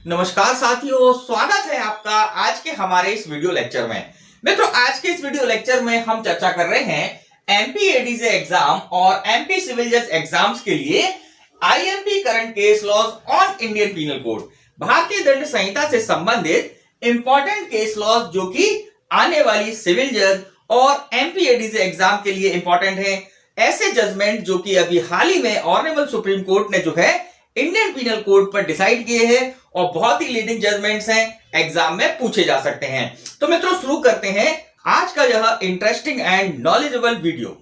नमस्कार साथियों, स्वागत है आपका आज के हमारे इस वीडियो लेक्चर में। मित्रों, आज के इस वीडियो लेक्चर में हम चर्चा कर रहे हैं एमपी एडीजे एग्जाम और एमपी सिविल जज एग्जाम्स के लिए IMP current case laws on Indian penal code, भारतीय दंड संहिता से संबंधित इंपॉर्टेंट केस लॉज जो कि आने वाली सिविल जज और एमपी एडीजे एग्जाम के लिए इंपॉर्टेंट है। ऐसे जजमेंट जो कि अभी हाल ही में ऑनरेबल सुप्रीम कोर्ट ने जो है इंडियन पीनल कोड पर डिसाइड किए हैं और बहुत ही लीडिंग जजमेंट्स हैं, एग्जाम में पूछे जा सकते हैं। तो मित्रों, शुरू करते हैं आज का यह इंटरेस्टिंग एंड नॉलेजेबल वीडियो।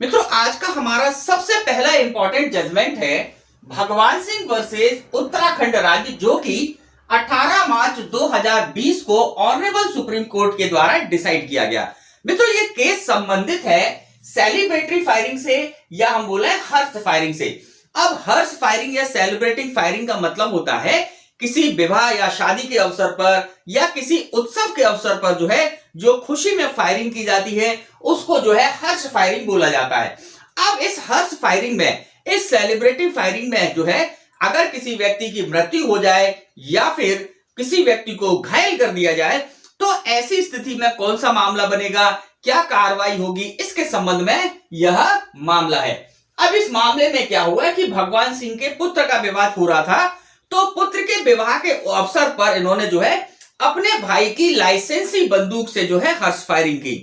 मित्रों, आज का हमारा सबसे पहला इंपॉर्टेंट जजमेंट है भगवान सिंह वर्सेस उत्तराखंड राज्य, जो कि 18 मार्च 2020 को ऑनरेबल सुप्रीम कोर्ट के द्वारा डिसाइड किया गया। मित्रों, ये केस संबंधित है सेलिब्रेटरी फायरिंग से या हम बोले हर्ष फायरिंग से। अब हर्ष फायरिंग या सेलिब्रेटिंग फायरिंग का मतलब होता है किसी विवाह या शादी के अवसर पर या किसी उत्सव के अवसर पर जो है जो खुशी में फायरिंग की जाती है उसको जो है हर्ष फायरिंग बोला जाता है। अब इस हर्ष फायरिंग में, इस सेलिब्रेटिव फायरिंग में जो है अगर किसी व्यक्ति की मृत्यु हो जाए या फिर किसी व्यक्ति को घायल कर दिया जाए तो ऐसी स्थिति में कौन सा मामला बनेगा, क्या कार्रवाई होगी, इसके संबंध में यह मामला है। अब इस मामले में क्या हुआ कि भगवान सिंह के पुत्र का विवाह हो रहा था, तो पुत्र के विवाह के अवसर पर इन्होंने जो है अपने भाई की लाइसेंसी बंदूक से जो है हर्ष फायरिंग की।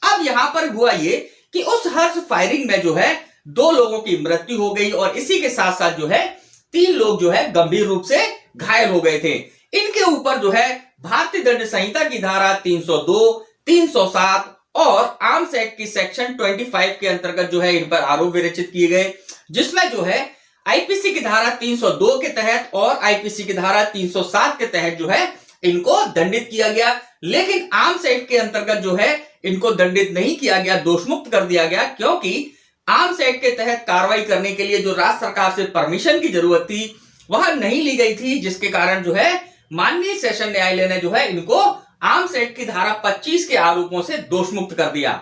अब यहां पर हुआ ये कि उस हर्ष फायरिंग में जो है 2 लोगों की मृत्यु हो गई और इसी के साथ साथ जो है 3 लोग जो है गंभीर रूप से घायल हो गए थे। इनके ऊपर जो है भारतीय दंड संहिता की धारा 302, 307 और आर्म्स एक्ट की सेक्शन 25 के अंतर्गत जो है इन पर आरोप विरचित किए गए, जिसमें जो है आईपीसी की धारा 302 के तहत और आईपीसी की धारा 307 के तहत जो है इनको दंडित किया गया। लेकिन आर्म्स एक्ट के अंतर्गत जो है इनको दंडित नहीं किया गया, दोषमुक्त कर दिया गया, क्योंकि आर्म्स एक्ट के तहत कार्रवाई करने के लिए जो राज्य सरकार से परमिशन की जरूरत थी वह नहीं ली गई थी, जिसके कारण जो है माननीय सेशन न्यायालय ने जो है इनको आर्म्स एक्ट की धारा 25 के आरोपों से दोषमुक्त कर दिया।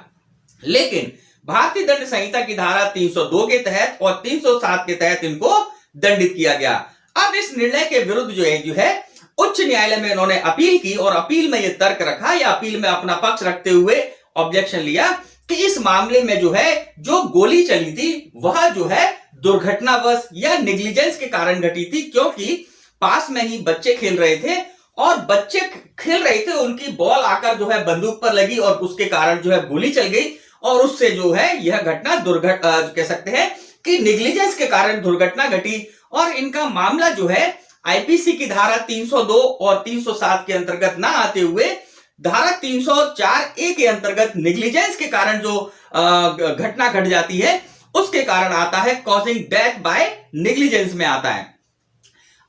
लेकिन भारतीय दंड संहिता की धारा 302 के तहत और 307 के तहत इनको दंडित किया गया। अब इस निर्णय के विरुद्ध जो है उच्च न्यायालय में इन्होंने अपील की और अपील में यह तर्क रखा या अपील में अपना पक्ष रखते हुए ऑब्जेक्शन लिया कि इस मामले में जो है जो गोली चली थी वह जो है दुर्घटनावश या नेग्लिजेंस के कारण घटी थी, क्योंकि पास में ही बच्चे खेल रहे थे और बच्चे खेल रहे थे, उनकी बॉल आकर जो है बंदूक पर लगी और उसके कारण जो है गोली चल गई और उससे जो है यह घटना कह सकते हैं कि नेग्लिजेंस के कारण दुर्घटना घटी। और इनका मामला जो है आईपीसी की धारा 302 और 307 के अंतर्गत ना आते हुए धारा 304 ए के अंतर्गत नेग्लिजेंस के कारण जो घटना घट जाती है उसके कारण आता है, कॉजिंग डेथ बाय नेग्लिजेंस में आता है।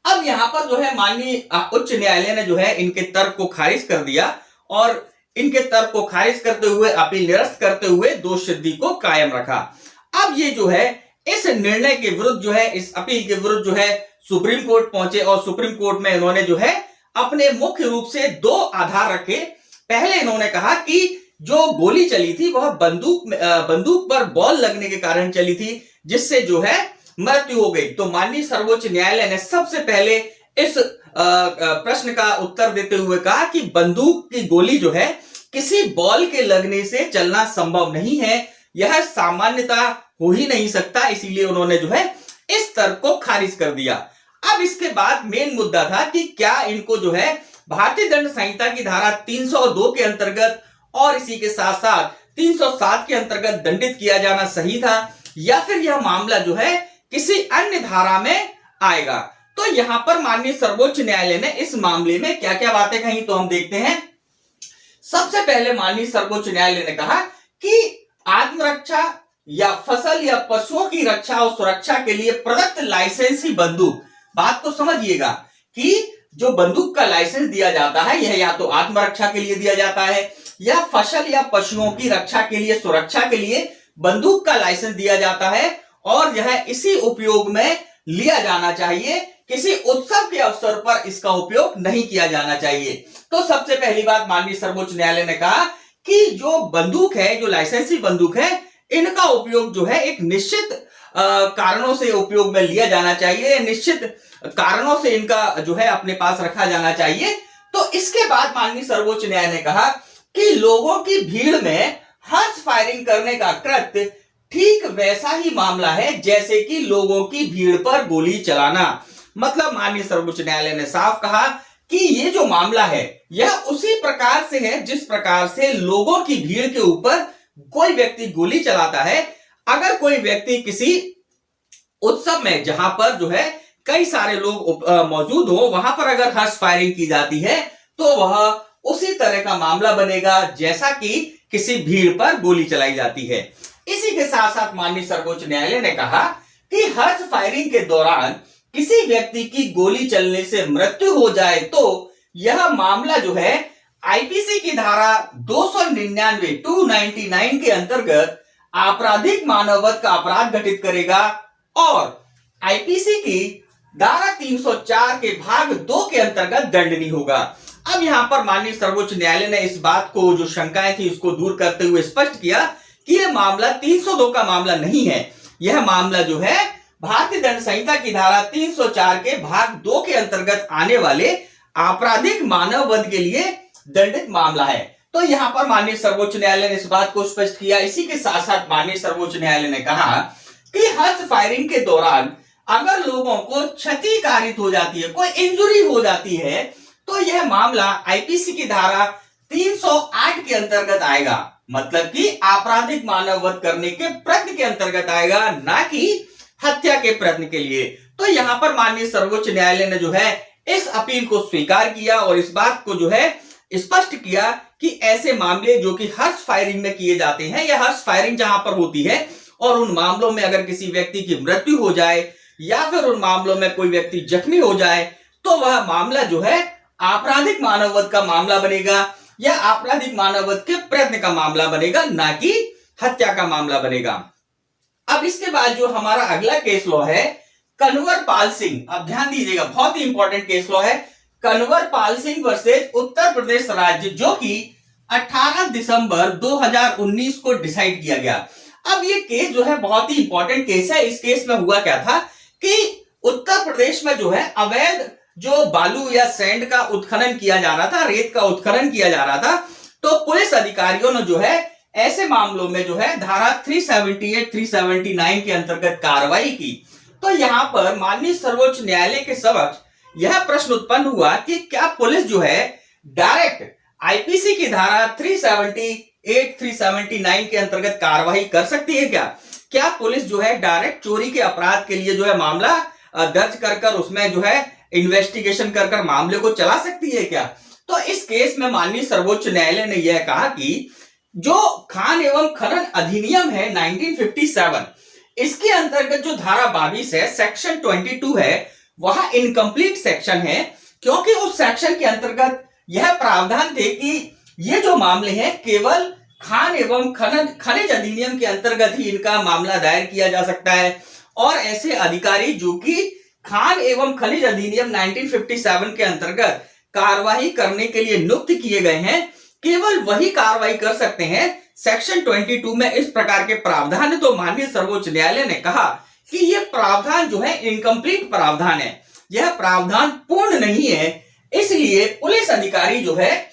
अब यहां पर जो है माननीय उच्च न्यायालय ने जो है इनके तर्क को खारिज कर दिया और इनके तर्क को खारिज करते हुए अपील निरस्त करते हुए दोष सिद्धि को कायम रखा। अब ये जो है इस निर्णय के विरुद्ध जो है, इस अपील के विरुद्ध जो है सुप्रीम कोर्ट पहुंचे और सुप्रीम कोर्ट में इन्होंने जो है अपने मुख्य रूप से 2 आधार रखे। पहले इन्होंने कहा कि जो गोली चली थी वह बंदूक पर बॉल लगने के कारण चली थी, जिससे जो है मृत्यु हो गई। तो माननीय सर्वोच्च न्यायालय ने सबसे पहले इस प्रश्न का उत्तर देते हुए कहा कि बंदूक की गोली जो है किसी बॉल के लगने से चलना संभव नहीं है, यह सामान्यता हो ही नहीं सकता, इसीलिए उन्होंने जो है इस तर्क को खारिज कर दिया। अब इसके बाद मेन मुद्दा था कि क्या इनको जो है भारतीय दंड संहिता की धारा 302 के अंतर्गत और इसी के साथ साथ 307 के अंतर्गत दंडित किया जाना सही था या फिर यह मामला जो है किसी अन्य धारा में आएगा। तो यहां पर माननीय सर्वोच्च न्यायालय ने इस मामले में क्या क्या बातें कही, तो हम देखते हैं। सबसे पहले माननीय सर्वोच्च न्यायालय ने कहा कि आत्मरक्षा या फसल या पशुओं की रक्षा और सुरक्षा के लिए प्रदत्त लाइसेंसी बंदूक, बात को समझिएगा कि जो बंदूक का लाइसेंस दिया जाता है यह या तो आत्मरक्षा के लिए दिया जाता है या फसल या पशुओं की रक्षा के लिए, सुरक्षा के लिए बंदूक का लाइसेंस दिया जाता है और यह इसी उपयोग में लिया जाना चाहिए, किसी उत्सव के अवसर पर इसका उपयोग नहीं किया जाना चाहिए। तो सबसे पहली बात माननीय सर्वोच्च न्यायालय ने कहा कि जो बंदूक है, जो लाइसेंसी बंदूक है, इनका उपयोग जो है एक निश्चित कारणों से उपयोग में लिया जाना चाहिए, निश्चित कारणों से इनका जो है अपने पास रखा जाना चाहिए। तो इसके बाद माननीय सर्वोच्च न्यायालय ने कहा कि लोगों की भीड़ में हर्ष फायरिंग करने का कृत्य ठीक वैसा ही मामला है जैसे कि लोगों की भीड़ पर गोली चलाना। मतलब माननीय सर्वोच्च न्यायालय ने साफ कहा कि ये जो मामला है यह उसी प्रकार से है जिस प्रकार से लोगों की भीड़ के ऊपर कोई व्यक्ति गोली चलाता है। अगर कोई व्यक्ति किसी उत्सव में जहां पर जो है कई सारे लोग मौजूद हो, वहां पर अगर हर्ष फायरिंग की जाती है तो वह उसी तरह का मामला बनेगा जैसा कि किसी भीड़ पर गोली चलाई जाती है। इसी के साथ साथ माननीय सर्वोच्च न्यायालय ने कहा कि हर्ष फायरिंग के दौरान किसी व्यक्ति की गोली चलने से मृत्यु हो जाए तो यह मामला जो है आईपीसी की धारा 299 के अंतर्गत आपराधिक मानववध का अपराध घटित करेगा और आईपीसी की धारा 304 के भाग 2 के अंतर्गत दंडनीय होगा। अब यहां पर माननीय सर्वोच्च न्यायालय ने इस बात को, जो शंकाएं थी, उसको दूर करते हुए स्पष्ट किया कि यह मामला 302 का मामला नहीं है। यह मामला जो है भारतीय दंड संहिता की धारा 304 के भाग 2 के अंतर्गत आने वाले आपराधिक मानव वध के लिए दंडित मामला है। तो यहां पर माननीय सर्वोच्च न्यायालय ने इस बात को स्पष्ट किया। इसी के साथ साथ माननीय सर्वोच्च न्यायालय ने कहा कि हर्ष फायरिंग के दौरान अगर लोगों को क्षति कारित हो जाती है, कोई इंजुरी हो जाती है, तो यह मामला आईपीसी की धारा 308 के अंतर्गत आएगा। मतलब कि आपराधिक मानव वध करने के प्रयत्न के अंतर्गत आएगा, ना कि हत्या के प्रयत्न के लिए। तो यहां पर माननीय सर्वोच्च न्यायालय ने जो है इस अपील को स्वीकार किया और इस बात को जो है स्पष्ट किया कि ऐसे मामले जो कि हर्ष फायरिंग में किए जाते हैं, या हर्ष फायरिंग जहां पर होती है और उन मामलों में अगर किसी व्यक्ति की मृत्यु हो जाए या फिर उन मामलों में कोई व्यक्ति जख्मी हो जाए, तो वह मामला जो है आपराधिक मानववध का मामला बनेगा या आपराधिक मानववध के प्रयत्न का मामला बनेगा, ना कि हत्या का मामला बनेगा। अब इसके बाद जो हमारा अगला केस लॉ है कन्वर पाल सिंह, अब ध्यान दीजिएगा, बहुत ही इंपॉर्टेंट केस लॉ है कन्वर पाल सिंह वर्सेस उत्तर प्रदेश राज्य, जो कि 18 दिसंबर 2019 को डिसाइड किया गया। अब ये केस जो है बहुत ही इंपॉर्टेंट केस है। इस केस में हुआ क्या था कि उत्तर प्रदेश में जो है अवैध जो बालू या सैंड का उत्खनन किया जा रहा था, रेत का उत्खनन किया जा रहा था, तो पुलिस अधिकारियों ने जो है ऐसे मामलों में जो है धारा 378, 379 के अंतर्गत कार्रवाई की। तो यहां पर माननीय सर्वोच्च न्यायालय के समक्ष यह प्रश्न उत्पन्न हुआ कि क्या पुलिस जो है डायरेक्ट आईपीसी की धारा 378, 379 के अंतर्गत कार्रवाई कर सकती है? क्या पुलिस जो है डायरेक्ट चोरी के अपराध के लिए जो है मामला दर्ज कर उसमें जो है इन्वेस्टिगेशन कर मामले को चला सकती है क्या? तो इस केस में माननीय सर्वोच्च न्यायालय ने यह कहा कि जो खान एवं खनन अधिनियम है 1957, इसके अंतर्गत जो धारा 22 है, सेक्शन 22 है, वह इनकम्प्लीट सेक्शन है, क्योंकि उस सेक्शन के अंतर्गत यह प्रावधान थे कि ये जो मामले हैं केवल खान एवं खनिज अधिनियम के अंतर्गत ही इनका मामला दायर किया जा सकता है। और ऐसे अधिकारी जो कि खान एवं खनिज अधिनियम 1957 के अंतर्गत कार्रवाई करने के लिए नियुक्त किए गए हैं, केवल वही कार्रवाई कर सकते हैं। सेक्शन 22 में इस प्रकार के प्रावधान है। तो माननीय सर्वोच्च न्यायालय ने कहा कि यह प्रावधान जो है इनकम्प्लीट प्रावधान है, यह प्रावधान पूर्ण नहीं है। इसलिए पुलिस अधिकारी जो है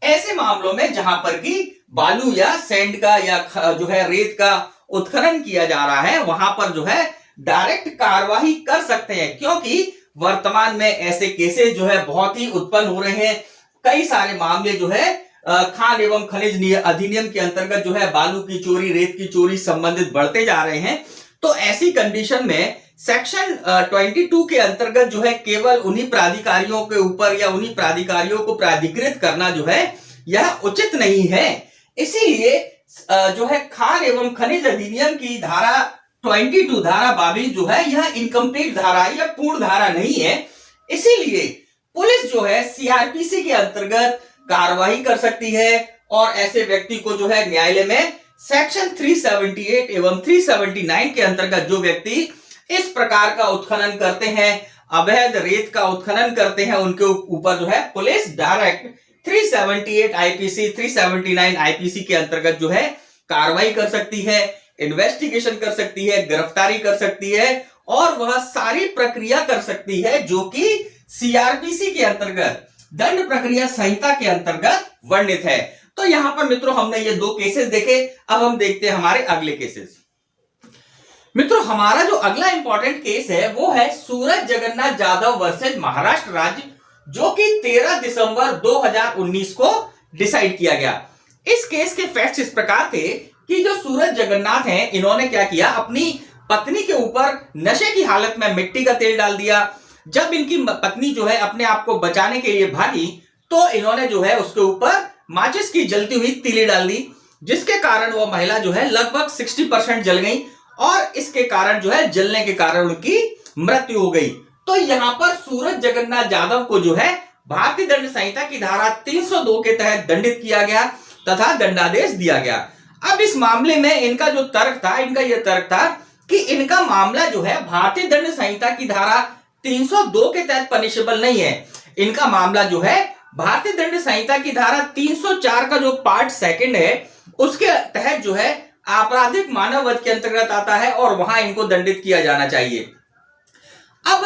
ऐसे मामलों में जहां पर कि बालू या सैंड का या जो है रेत का उत्खनन किया जा रहा है, वहां पर जो है डायरेक्ट कार्रवाई कर सकते हैं, क्योंकि वर्तमान में ऐसे केसेस जो है बहुत ही उत्पन्न हो रहे हैं। कई सारे मामले जो है खान एवं खनिज अधिनियम के अंतर्गत जो है बालू की चोरी, रेत की चोरी संबंधित बढ़ते जा रहे हैं। तो ऐसी कंडीशन में सेक्शन 22 के अंतर्गत जो है केवल उन्हीं प्राधिकारियों के ऊपर या उन्हीं प्राधिकारियों को प्राधिकृत करना जो है यह उचित नहीं है। इसीलिए जो है खान एवं खनिज अधिनियम की धारा 22, धारा 22 जो है यह इनकम्प्लीट धारा है, यह पूर्ण धारा नहीं है। इसीलिए पुलिस जो है सीआरपीसी के अंतर्गत कार्रवाई कर सकती है और ऐसे व्यक्ति को जो है न्यायालय में सेक्शन 378 एवं 379 के अंतर्गत जो व्यक्ति इस प्रकार का उत्खनन करते हैं, अवैध रेत का उत्खनन करते हैं, उनके ऊपर जो है पुलिस डायरेक्ट 378 आईपीसी, 379 आईपीसी के अंतर्गत जो है कार्रवाई कर सकती है, इन्वेस्टिगेशन कर सकती है, गिरफ्तारी कर सकती है और वह सारी प्रक्रिया कर सकती है जो कि सीआरपीसी के अंतर्गत, दंड प्रक्रिया संहिता के अंतर्गत वर्णित है। तो यहां पर मित्रों हमने ये दो केसेस देखे। अब हम देखते हैं हमारे अगले केसेस। मित्रों हमारा जो अगला इंपॉर्टेंट केस है वो है सूरज जगन्नाथ जाधव वर्सेस महाराष्ट्र राज्य, जो कि 13 दिसंबर 2019 को डिसाइड किया गया। इस केस के फैक्ट्स इस प्रकार थे कि जो सूरज जगन्नाथ हैं, इन्होंने क्या किया, अपनी पत्नी के ऊपर नशे की हालत में मिट्टी का तेल डाल दिया। जब इनकी पत्नी जो है अपने आप को बचाने के लिए भागी तो इन्होंने जो है उसके ऊपर माचिस की जलती हुई तीली डाल दी, जिसके कारण वो महिला जो है लगभग 60% जल गई और इसके कारण जो है जलने के कारण उनकी मृत्यु हो गई। तो यहां पर सूरज जगन्नाथ जाधव को जो है भारतीय दंड संहिता की धारा 302 के तहत दंडित किया गया तथा दंडादेश दिया गया। अब इस मामले में इनका जो तर्क था, इनका यह तर्क था कि इनका मामला जो है भारतीय दंड संहिता की धारा 302 के तहत पनिशेबल नहीं है। इनका मामला जो है भारतीय दंड संहिता की धारा 304 का जो पार्ट सेकंड है उसके तहत जो है आपराधिक मानव वध के अंतर्गत आता है और वहां इनको दंडित किया जाना चाहिए। अब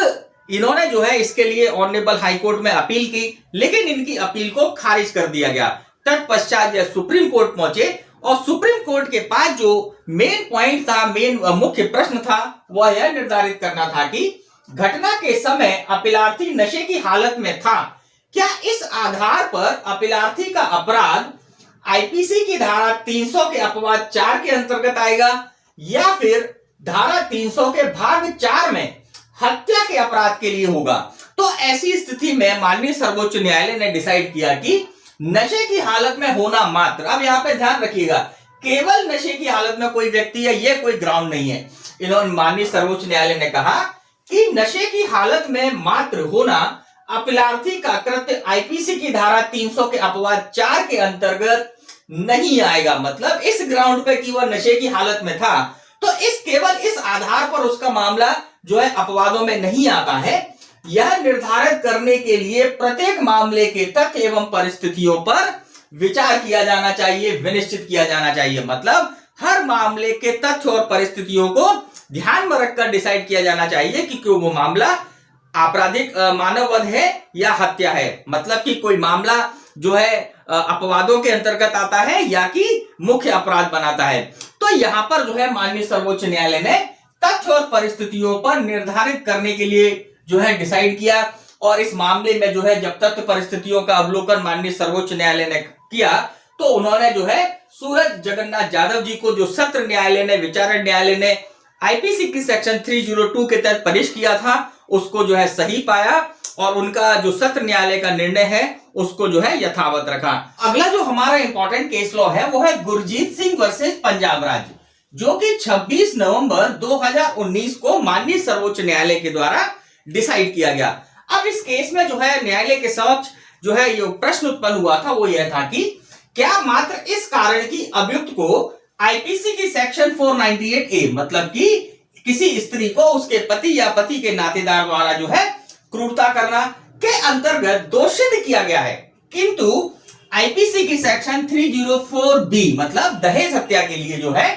इन्होंने जो है इसके लिए ऑनरेबल हाई कोर्ट में अपील की, लेकिन इनकी अपील को खारिज कर दिया गया। तत्पश्चात यह सुप्रीम कोर्ट पहुंचे और सुप्रीम कोर्ट के पास जो मेन पॉइंट था, मेन मुख्य प्रश्न था, वह यह निर्धारित करना था कि घटना के समय अपीलार्थी नशे की हालत में था। क्या इस आधार पर अपीलार्थी का अपराध आईपीसी की धारा 300 के अपवाद 4 के अंतर्गत आएगा या फिर धारा 300 के भाग 4 में हत्या के अपराध के लिए होगा? तो ऐसी स्थिति में माननीय सर्वोच्च न्यायालय ने डिसाइड किया कि नशे की हालत में होना मात्र, अब यहां पे ध्यान रखिएगा, केवल नशे की हालत में कोई व्यक्ति है, यह कोई ग्राउंड नहीं है। इन्होंने माननीय सर्वोच्च न्यायालय ने कहा कि नशे की हालत में मात्र होना अपीलार्थी का कृत्य आईपीसी की धारा 300 के अपवाद 4 के अंतर्गत नहीं आएगा। मतलब इस ग्राउंड पे कि वह नशे की हालत में था, तो केवल इस आधार पर उसका मामला जो है अपवादों में नहीं आता है। यह निर्धारित करने के लिए प्रत्येक मामले के तथ्य एवं परिस्थितियों पर विचार किया जाना चाहिए, विनिश्चित किया जाना चाहिए। मतलब हर मामले के तथ्य और परिस्थितियों को ध्यान में रखकर डिसाइड किया जाना चाहिए कि क्यों वो मामला आपराधिक मानव वध है या हत्या है। मतलब कि कोई मामला जो है अपवादों के अंतर्गत आता है या कि मुख्य अपराध बनाता है। तो यहां पर जो है माननीय सर्वोच्च न्यायालय ने तथ्य और परिस्थितियों पर निर्धारित करने के लिए जो है डिसाइड किया और इस मामले में जो है जब तथ्य परिस्थितियों का अवलोकन माननीय सर्वोच्च न्यायालय ने किया तो उन्होंने जो है सूरज जगन्नाथ जाधव जी को, जो सत्र न्यायालय ने, विचारण न्यायालय ने आईपीसी की सेक्शन 302 के तहत पनिश किया था, उसको जो है सही पाया और उनका जो सत्र न्यायालय का निर्णय है उसको जो है यथावत रखा। अगला जो हमारा इंपॉर्टेंट केस लॉ है वो है गुरजीत सिंह वर्सेस पंजाब राज्य, जो कि 26 नवंबर 2019 को माननीय सर्वोच्च न्यायालय के द्वारा डिसाइड किया गया। अब इस केस में जो है न्यायालय के समक्ष जो है ये प्रश्न उत्पन्न हुआ था वो यह था कि क्या मात्र इस कारण की अभियुक्त को आईपीसी की सेक्शन 498A, मतलब कि किसी स्त्री को उसके पति या पति के नातेदार द्वारा जो है क्रूरता करना के अंतर्गत दोषित किया गया है, किंतु आईपीसी की सेक्शन 304B मतलब दहेज हत्या के लिए जो है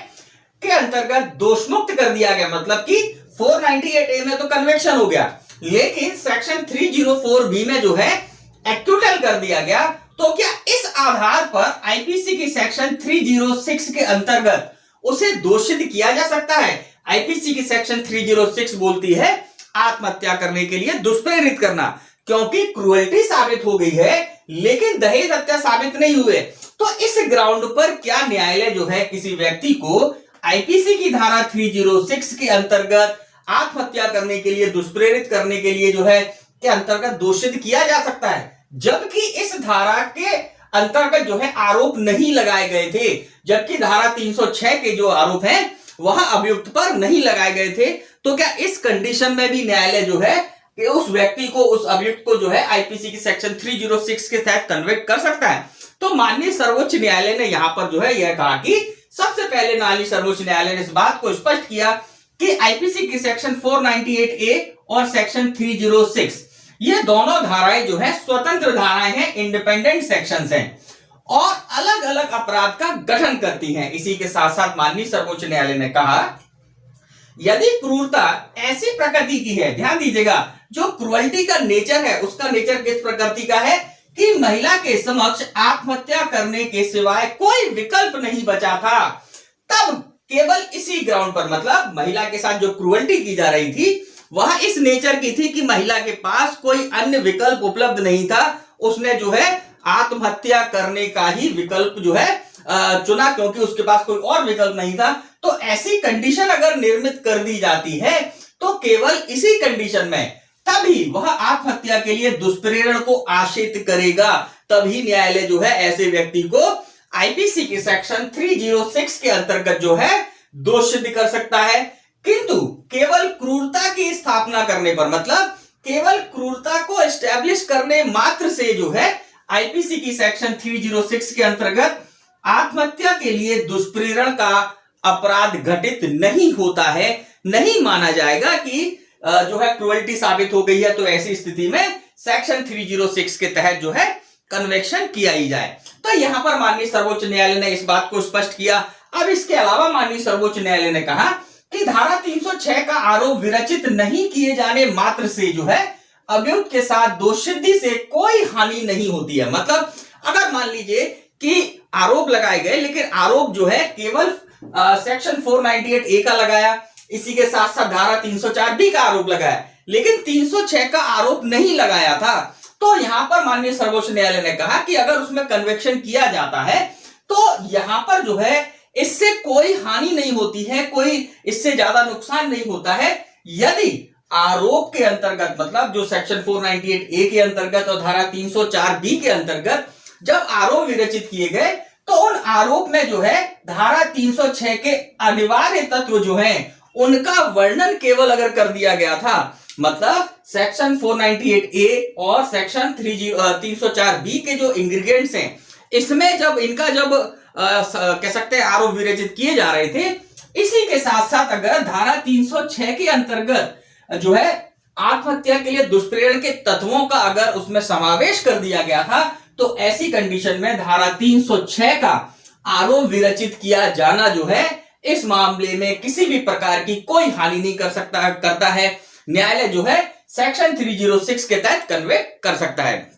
के अंतर्गत दोषमुक्त कर दिया गया। मतलब कि 498A में तो कन्विक्शन हो गया, लेकिन सेक्शन 304B में जो है एक्यूटल कर दिया गया। तो क्या इस आधार पर आईपीसी की सेक्शन 306 के अंतर्गत उसे दोषित किया जा सकता है? आईपीसी की सेक्शन 306 बोलती है आत्महत्या करने के लिए दुष्प्रेरित करना, क्योंकि क्रूएल्टी साबित हो गई है लेकिन दहेज हत्या साबित नहीं हुए। तो इस ग्राउंड पर क्या न्यायालय जो है किसी व्यक्ति को आईपीसी की धारा 306 के अंतर्गत आत्महत्या करने के लिए, दुष्प्रेरित करने के लिए जो है के अंतर्गत दोषित किया जा सकता है, जबकि इस धारा के अंतर्गत जो है आरोप नहीं लगाए गए थे, जबकि धारा 306 के जो आरोप हैं वह अभियुक्त पर नहीं लगाए गए थे। तो क्या इस कंडीशन में भी न्यायालय जो है कि उस व्यक्ति को, उस अभियुक्त को जो है आईपीसी की सेक्शन 306 के तहत कन्विक्ट कर सकता है? तो माननीय सर्वोच्च न्यायालय ने यहां पर जो है यह कहा कि सबसे पहले माननीय सर्वोच्च न्यायालय ने इस बात को स्पष्ट किया कि आईपीसी की सेक्शन 498A और सेक्शन 306 ये दोनों धाराएं जो है स्वतंत्र धाराएं हैं, इंडिपेंडेंट सेक्शंस हैं और अलग अलग अपराध का गठन करती हैं। इसी के साथ साथ माननीय सर्वोच्च न्यायालय ने कहा, यदि क्रूरता ऐसी प्रकृति की है, ध्यान दीजिएगा, जो क्रुअल्टी का नेचर है उसका नेचर किस प्रकृति का है कि महिला के समक्ष आत्महत्या करने के सिवाय कोई विकल्प नहीं बचा था, तब केवल इसी ग्राउंड पर, मतलब महिला के साथ जो क्रुअल्टी की जा रही थी वह इस नेचर की थी कि महिला के पास कोई अन्य विकल्प उपलब्ध नहीं था, उसने जो है आत्महत्या करने का ही विकल्प जो है चुना, क्योंकि उसके पास कोई और विकल्प नहीं था। तो ऐसी कंडीशन अगर निर्मित कर दी जाती है तो केवल इसी कंडीशन में तभी वह आत्महत्या के लिए दुष्प्रेरण को आश्रित करेगा, तभी न्यायालय जो है ऐसे व्यक्ति को आईपीसी के सेक्शन 306 के अंतर्गत जो है दोष सिद्ध कर सकता है। किंतु केवल क्रूरता की स्थापना करने पर, मतलब केवल क्रूरता को एस्टैब्लिश करने मात्र से जो है आईपीसी की सेक्शन 306 के अंतर्गत आत्महत्या के लिए दुष्प्रेरण का अपराध घटित नहीं होता है, नहीं माना जाएगा कि जो है क्रुएल्टी साबित हो गई है, तो ऐसी स्थिति में सेक्शन 306 के तहत जो है कन्विक्शन किया ही जाए। तो यहां पर माननीय सर्वोच्च न्यायालय ने इस बात को स्पष्ट किया। अब इसके अलावा माननीय सर्वोच्च न्यायालय ने कहा कि धारा 306 का आरोप विरचित नहीं किए जाने मात्र से जो है अभियुक्त के साथ दोषसिद्धि से कोई हानि नहीं होती है। मतलब अगर मान लीजिए कि आरोप लगाए गए, लेकिन आरोप जो है केवल सेक्शन 498A का लगाया, इसी के साथ साथ धारा 304B का आरोप लगाया, लेकिन 306 का आरोप नहीं लगाया था, तो यहां पर माननीय सर्वोच्च न्यायालय ने कहा कि अगर उसमें कन्विक्शन किया जाता है तो यहां पर जो है इससे कोई हानि नहीं होती है, कोई इससे ज्यादा नुकसान नहीं होता है, यदि आरोप के अंतर्गत, मतलब जो सेक्शन 498A के अंतर्गत और धारा 304B के अंतर्गत जब आरोप विरचित किए गए तो उन आरोप में जो है धारा 306 के अनिवार्य तत्व जो हैं उनका वर्णन केवल अगर कर दिया गया था, मतलब सेक्शन 498A और सेक्शन 304B के जो इंग्रेडिएंट्स हैं इसमें जब इनका कह सकते हैं आरोप विरचित किए जा रहे थे, इसी के साथ साथ अगर धारा 306 के अंतर्गत जो है आत्महत्या के लिए दुष्प्रेरण के तत्वों का अगर उसमें समावेश कर दिया गया था, तो ऐसी कंडीशन में धारा 306 का आरोप विरचित किया जाना जो है इस मामले में किसी भी प्रकार की कोई हानि नहीं करता है। न्यायालय जो है सेक्शन 306 के तहत कन्विक्ट कर सकता है।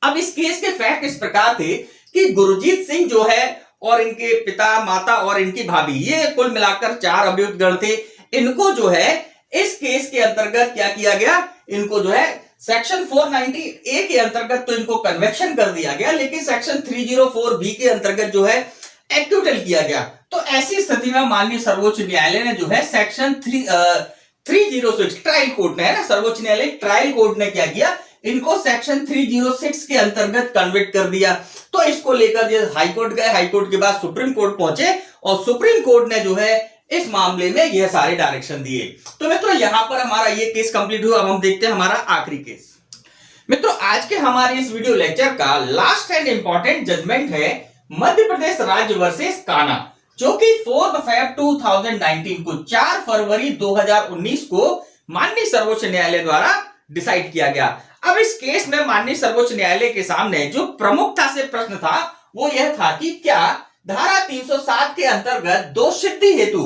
अब इस केस के फैक्ट इस प्रकार थे कि गुरजीत सिंह जो है और इनके पिता, माता और इनकी भाभी, ये कुल मिलाकर 4 अभियुक्त गण थे। इनको जो है इस केस के अंतर्गत क्या किया गया, इनको जो है सेक्शन 490A के अंतर्गत तो इनको कन्विक्शन कर दिया गया, लेकिन सेक्शन 304B के अंतर्गत जो है एक्विटल किया गया। तो ऐसी स्थिति में माननीय सर्वोच्च न्यायालय ने जो है सेक्शन 306 ट्रायल कोर्ट ने, है ना, सर्वोच्च न्यायालय ट्रायल कोर्ट ने क्या किया, इनको सेक्शन 306 के अंतर्गत कन्विक्ट कर दिया। तो इसको लेकर जो हाईकोर्ट गए, हाईकोर्ट के बाद सुप्रीम कोर्ट पहुंचे और सुप्रीम कोर्ट ने जो है इस मामले में यह सारे डायरेक्शन दिए। तो मित्रों यहां पर हमारा ये केस कंप्लीट हुआ। अब हम देखते हैं हमारा आखिरी केस। मित्रों आज के हमारे इस वीडियो लेक्चर का लास्ट एंड इंपॉर्टेंट जजमेंट है मध्य प्रदेश राज्य वर्सेस कान्हा, जो कि 4 Feb 2019 को 4 फरवरी 2019 को माननीय सर्वोच्च न्यायालय द्वारा डिसाइड किया गया। अब इस केस में माननीय सर्वोच्च न्यायालय के सामने जो प्रमुखता से प्रश्न था वो यह था कि क्या धारा 307 के अंतर्गत दोषसिद्धि हेतु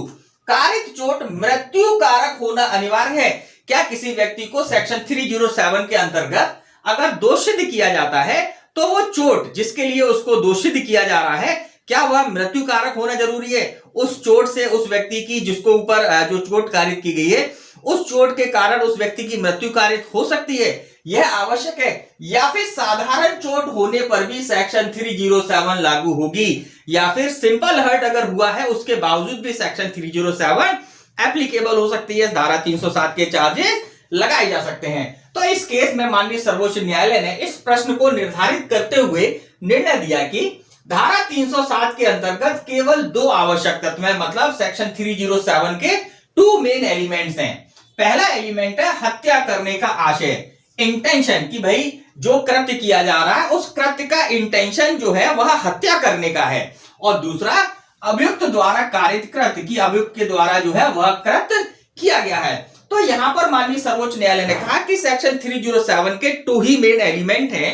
कारित चोट मृत्यु कारक होना अनिवार्य है? क्या किसी व्यक्ति को सेक्शन 307 के अंतर्गत अगर दोषसिद्ध किया जाता है तो वो चोट जिसके लिए उसको दोषसिद्ध किया जा रहा है, क्या वह मृत्यु कारक होना जरूरी है? उस चोट से उस व्यक्ति की जिसको ऊपर जो चोट कारित की गई है, उस चोट के कारण उस व्यक्ति की मृत्यु कारित हो सकती है, यह आवश्यक है? या फिर साधारण चोट होने पर भी सेक्शन 307 लागू होगी, या फिर सिंपल हर्ट अगर हुआ है उसके बावजूद भी सेक्शन 307 एप्लीकेबल हो सकती है, धारा 307 के चार्जेस लगाए जा सकते हैं। तो इस केस में माननीय सर्वोच्च न्यायालय ने इस प्रश्न को निर्धारित करते हुए निर्णय दिया कि धारा 307 के अंतर्गत केवल 2 आवश्यक तत्व हैं, मतलब सेक्शन 307 के 2 मेन एलिमेंट्स हैं। पहला एलिमेंट है हत्या करने का आशय, इंटेंशन, कि भाई जो कृत्य किया जा रहा है उस कृत्य का इंटेंशन जो है वह हत्या करने का है, और दूसरा अभियुक्त द्वारा कारित कृत्य, कि अभियुक्त के द्वारा जो है वह कृत्य किया गया है। तो यहां पर माननीय सर्वोच्च न्यायालय ने कहा कि सेक्शन 307 के 2 ही मेन एलिमेंट हैं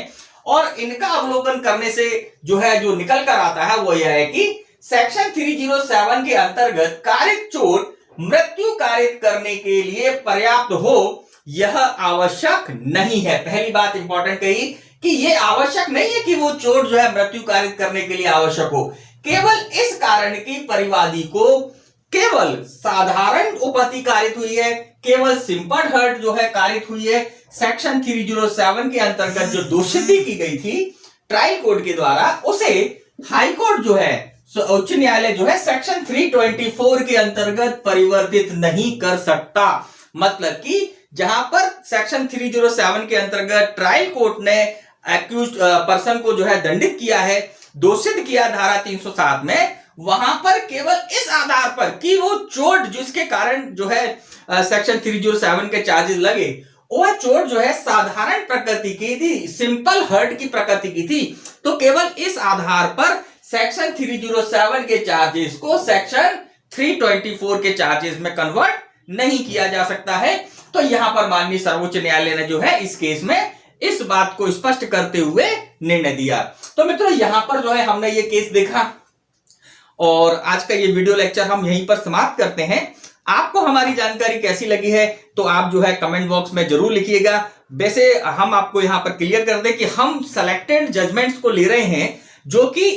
और इनका अवलोकन करने से जो निकल कर आता है वो यह है कि सेक्शन 307 के अंतर्गत कारित चोट मृत्यु कारित करने के लिए पर्याप्त हो यह आवश्यक नहीं है। पहली बात इंपॉर्टेंट कही कि यह आवश्यक नहीं है कि वो चोट मृत्यु कारित करने के लिए आवश्यक हो। केवल इस कारण की परिवादी को केवल साधारण उपहति कारित हुई है, केवल सिंपल हर्ट कारित हुई है। सेक्शन 307 के अंतर्गत जो दोषसिद्धि की गई थी ट्रायल कोर्ट के द्वारा, उसे हाई कोर्ट उच्च न्यायालय सेक्शन 324 के अंतर्गत परिवर्तित नहीं कर सकता। मतलब कि जहां पर सेक्शन 307 के अंतर्गत ट्रायल कोर्ट ने एक्यूज्ड पर्सन को दंडित किया है, दोषित किया धारा 307 में, वहां पर केवल इस आधार पर कि वो चोट जिसके कारण सेक्शन 307 के चार्जेस लगे, वह चोट साधारण प्रकृति की थी, सिंपल हर्ट की प्रकृति की थी, तो केवल इस आधार पर सेक्शन 307 के चार्जेस को सेक्शन 324 के चार्जेस में कन्वर्ट नहीं किया जा सकता है। तो यहां पर माननीय सर्वोच्च न्यायालय ने इस केस में इस बात को स्पष्ट करते हुए निर्णय दिया। तो मित्रों यहां पर हमने ये केस देखा और आज का ये वीडियो लेक्चर हम यहीं पर समाप्त करते हैं। आपको हमारी जानकारी कैसी लगी है तो आप कमेंट बॉक्स में जरूर लिखिएगा। वैसे हम आपको यहां पर क्लियर कर दें कि हम सेलेक्टेड जजमेंट्स को ले रहे हैं जो कि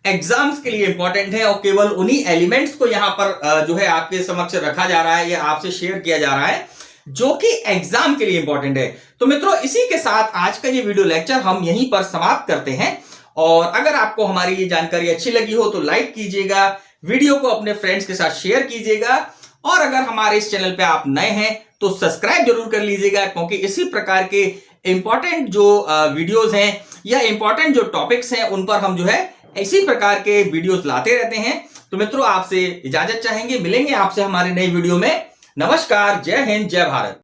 एग्जाम्स के लिए इंपॉर्टेंट है और केवल उन्हीं एलिमेंट्स को यहां पर आपके समक्ष रखा जा रहा है या आपसे शेयर किया जा रहा है जो कि एग्जाम के लिए इंपॉर्टेंट है। तो मित्रों इसी के साथ आज का ये वीडियो लेक्चर हम यहीं पर समाप्त करते हैं और अगर आपको हमारी ये जानकारी अच्छी लगी हो तो लाइक कीजिएगा, वीडियो को अपने फ्रेंड्स के साथ शेयर कीजिएगा और अगर हमारे इस चैनल पे आप नए हैं तो सब्सक्राइब जरूर कर लीजिएगा, क्योंकि इसी प्रकार के इंपॉर्टेंट जो वीडियोस हैं या इंपॉर्टेंट जो टॉपिक्स हैं उन पर हम इसी प्रकार के वीडियोस लाते रहते हैं। तो मित्रों आपसे इजाजत चाहेंगे, मिलेंगे आपसे हमारे नए वीडियो में। नमस्कार, जय हिंद, जय भारत।